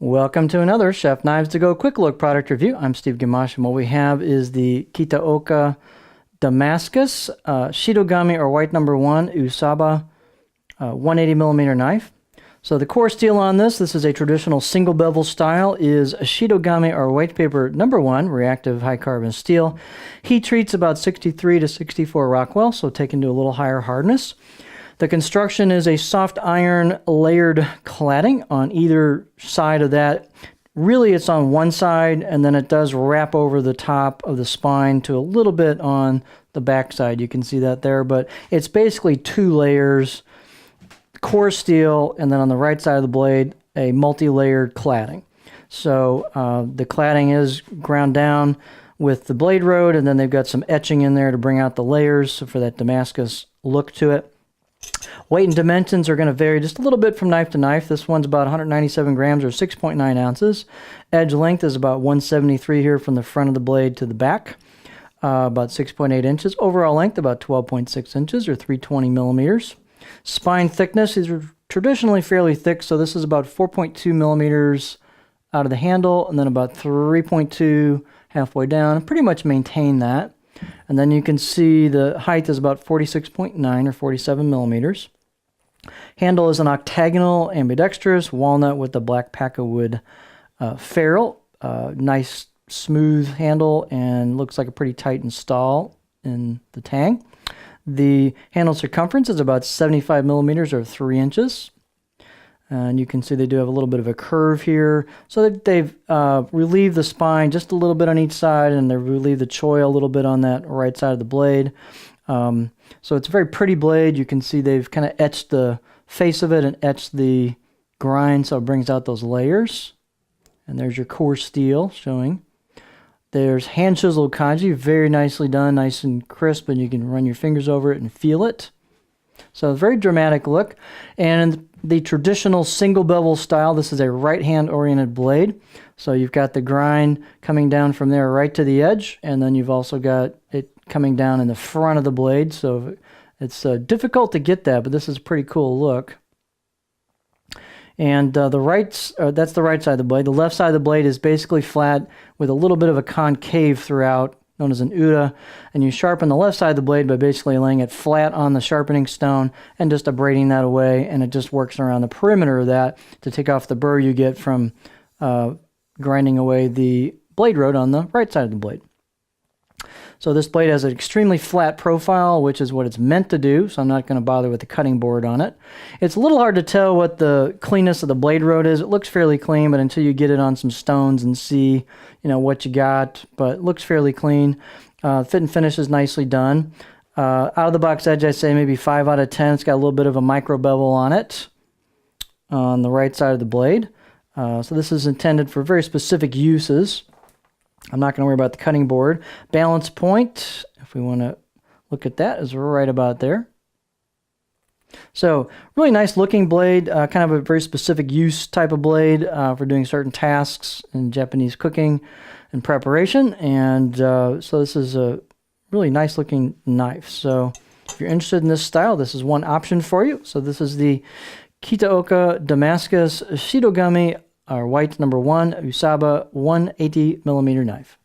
Welcome to another Chef Knives to Go quick look product review. I'm Steve Gamache, and what we have is the Kitaoka Damascus Shitogami or white number 1 Usaba 180 millimeter knife. So the core steel on this is a traditional single bevel style, is a Shitogami or white paper number 1 reactive high carbon steel. Heat treats about 63 to 64 Rockwell, so taken to a little higher hardness. The construction is a soft iron layered cladding on either side of that. Really, it's on one side, and then it does wrap over the top of the spine to a little bit on the back side. You can see that there, but it's basically 2 layers, core steel, and then on the right side of the blade, a multi-layered cladding. So the cladding is ground down with the blade road, and then they've got some etching in there to bring out the layers for that Damascus look to it. Weight and dimensions are going to vary just a little bit from knife to knife. This one's about 197 grams or 6.9 ounces. Edge length is about 173 here from the front of the blade to the back, about 6.8 inches. Overall length about 12.6 inches or 320 millimeters. Spine thickness, these are traditionally fairly thick, so this is about 4.2 millimeters out of the handle and then about 3.2 halfway down. Pretty much maintain that. And then you can see the height is about 46.9 or 47 millimeters. Handle is an octagonal ambidextrous walnut with the black Paca-wood ferrule. Nice smooth handle and looks like a pretty tight install in the tang. The handle circumference is about 75 millimeters or 3 inches. And you can see they do have a little bit of a curve here. So they've relieved the spine just a little bit on each side, and they've relieved the choy a little bit on that right side of the blade. So it's a very pretty blade. You can see they've kind of etched the face of it and etched the grind, so it brings out those layers. And there's your core steel showing. There's hand chiseled kanji, very nicely done, nice and crisp, and you can run your fingers over it and feel it. So a very dramatic look. And in the traditional single bevel style, this is a right hand oriented blade. So you've got the grind coming down from there right to the edge, and then you've also got it coming down in the front of the blade. So it's difficult to get that, but this is a pretty cool look. And that's the right side of the blade. The left side of the blade is basically flat with a little bit of a concave throughout, known as an Uda, and you sharpen the left side of the blade by basically laying it flat on the sharpening stone and just abrading that away, and it just works around the perimeter of that to take off the burr you get from grinding away the blade road on the right side of the blade. So this blade has an extremely flat profile, which is what it's meant to do, so I'm not going to bother with the cutting board on it. It's a little hard to tell what the cleanness of the blade road is. It looks fairly clean, but until you get it on some stones and see, what you got, but it looks fairly clean. Fit and finish is nicely done. Out of the box edge, I say maybe 5 out of 10. It's got a little bit of a micro bevel on it on the right side of the blade. So this is intended for very specific uses. I'm not going to worry about the cutting board. Balance point, if we want to look at that, is right about there. So really nice looking blade, kind of a very specific use type of blade for doing certain tasks in Japanese cooking and preparation. And so this is a really nice looking knife. So if you're interested in this style, this is one option for you. So this is the Kitaoka Damascus Shitogami or white number 1 Usaba 180 millimeter knife.